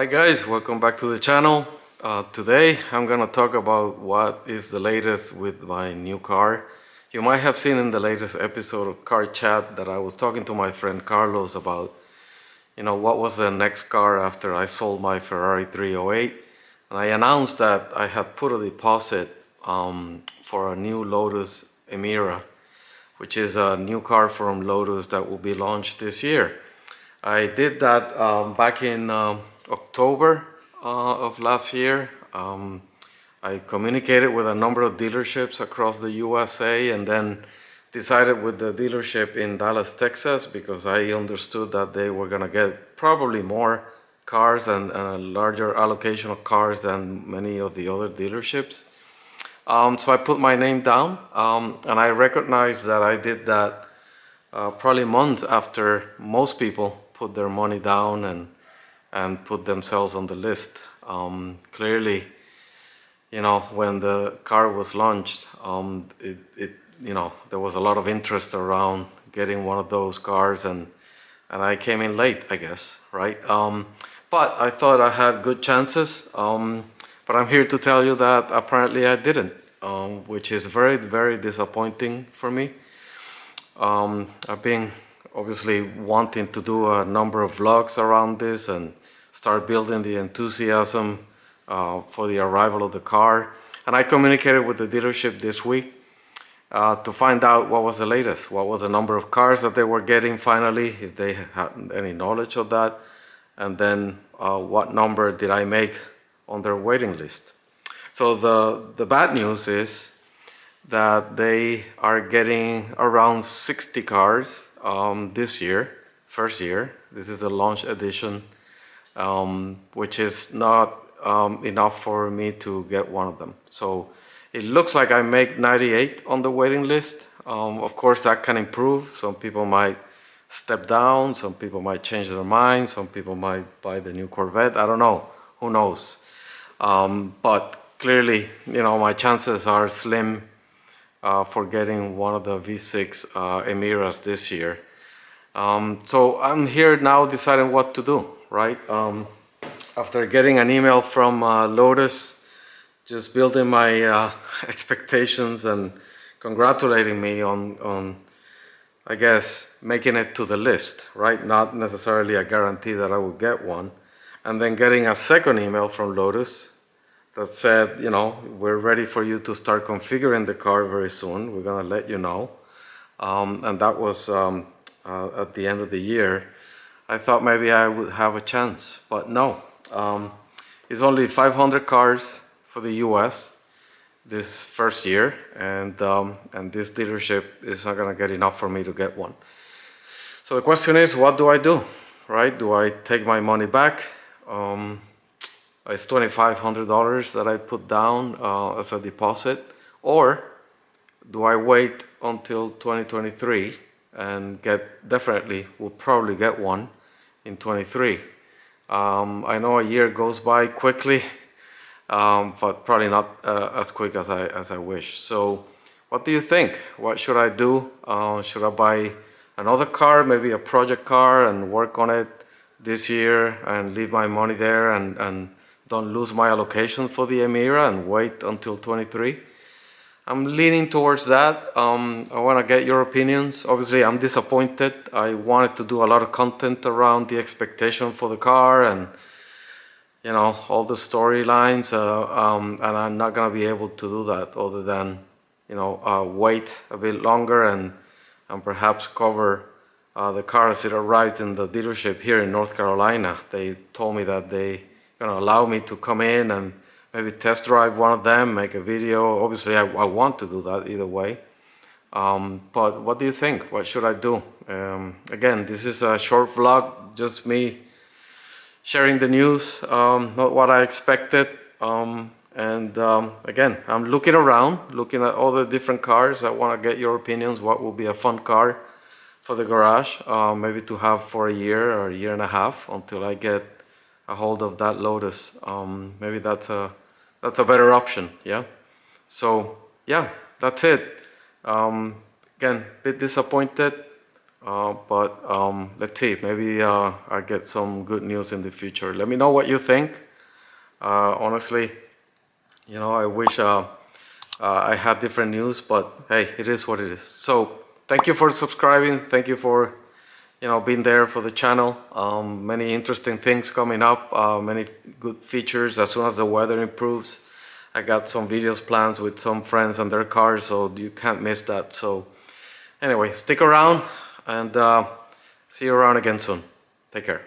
Alright guys, welcome back to the channel. Today I'm gonna talk about what is the latest with my new car. You might have seen in the latest episode of Car Chat that I was talking to my friend Carlos about, what was the next car after I sold my Ferrari 308. And I announced that I had put a deposit for a new Lotus Emira, which is a new car from Lotus that will be launched this year. I did that back in October of last year. I communicated with a number of dealerships across the USA and then decided with the dealership in Dallas, Texas, because I understood that they were going to get probably more cars and a larger allocation of cars than many of the other dealerships. So I put my name down and I recognized that I did that probably months after most people put their money down and put themselves on the list. Clearly, when the car was launched, there was a lot of interest around getting one of those cars, and I came in late, I guess, right? But I thought I had good chances. But I'm here to tell you that apparently I didn't, which is very, very disappointing for me. I've been obviously wanting to do a number of vlogs around this and start building the enthusiasm for the arrival of the car. And I communicated with the dealership this week to find out what was the latest, what was the number of cars that they were getting finally, if they had any knowledge of that, and then what number did I make on their waiting list. So the bad news is that they are getting around 60 cars this year, first year. This is a launch edition, which is not enough for me to get one of them. So it looks like I make 98 on the waiting list. Of course, that can improve. Some people might step down, some people might change their minds, some people might buy the new Corvette. I don't know, who knows? But clearly, my chances are slim for getting one of the V6 Emiras this year. So I'm here now deciding what to do, right? After getting an email from Lotus, just building my expectations and congratulating me on, I guess, making it to the list, right? Not necessarily a guarantee that I will get one. And then getting a second email from Lotus that said, we're ready for you to start configuring the car very soon. We're gonna let you know. And that was at the end of the year. I thought maybe I would have a chance, but no. It's only 500 cars for the US this first year, and this dealership is not gonna get enough for me to get one. So the question is, what do I do, right? Do I take my money back? It's $2,500 that I put down as a deposit, or do I wait until 2023 and will probably get one in 23. I know a year goes by quickly, but probably not as quick as I wish. So what do you think? What should I do? Should I buy another car, maybe a project car, and work on it this year and leave my money there and don't lose my allocation for the Emira and wait until 23? I'm leaning towards that. I want to get your opinions. Obviously, I'm disappointed. I wanted to do a lot of content around the expectation for the car and all the storylines, and I'm not going to be able to do that other than wait a bit longer and perhaps cover the car as it arrives in the dealership here in North Carolina. They told me that they going to allow me to come in and maybe test drive one of them, make a video. Obviously, I want to do that either way. But what do you think? What should I do? Again, this is a short vlog, just me sharing the news, not what I expected. Again, I'm looking around, looking at all the different cars. I want to get your opinions. What will be a fun car for the garage, maybe to have for a year or a year and a half until I get a hold of that Lotus. Maybe that's a better option, yeah? So, yeah, that's it. Again, a bit disappointed. But let's see, maybe I get some good news in the future. Let me know what you think. Honestly, I wish I had different news, but hey, it is what it is. So thank you for subscribing. Thank you for being there for the channel. Many interesting things coming up. Many good features as soon as the weather improves. I got some videos plans with some friends and their cars, so you can't miss that. So anyway, stick around and see you around again soon. Take care.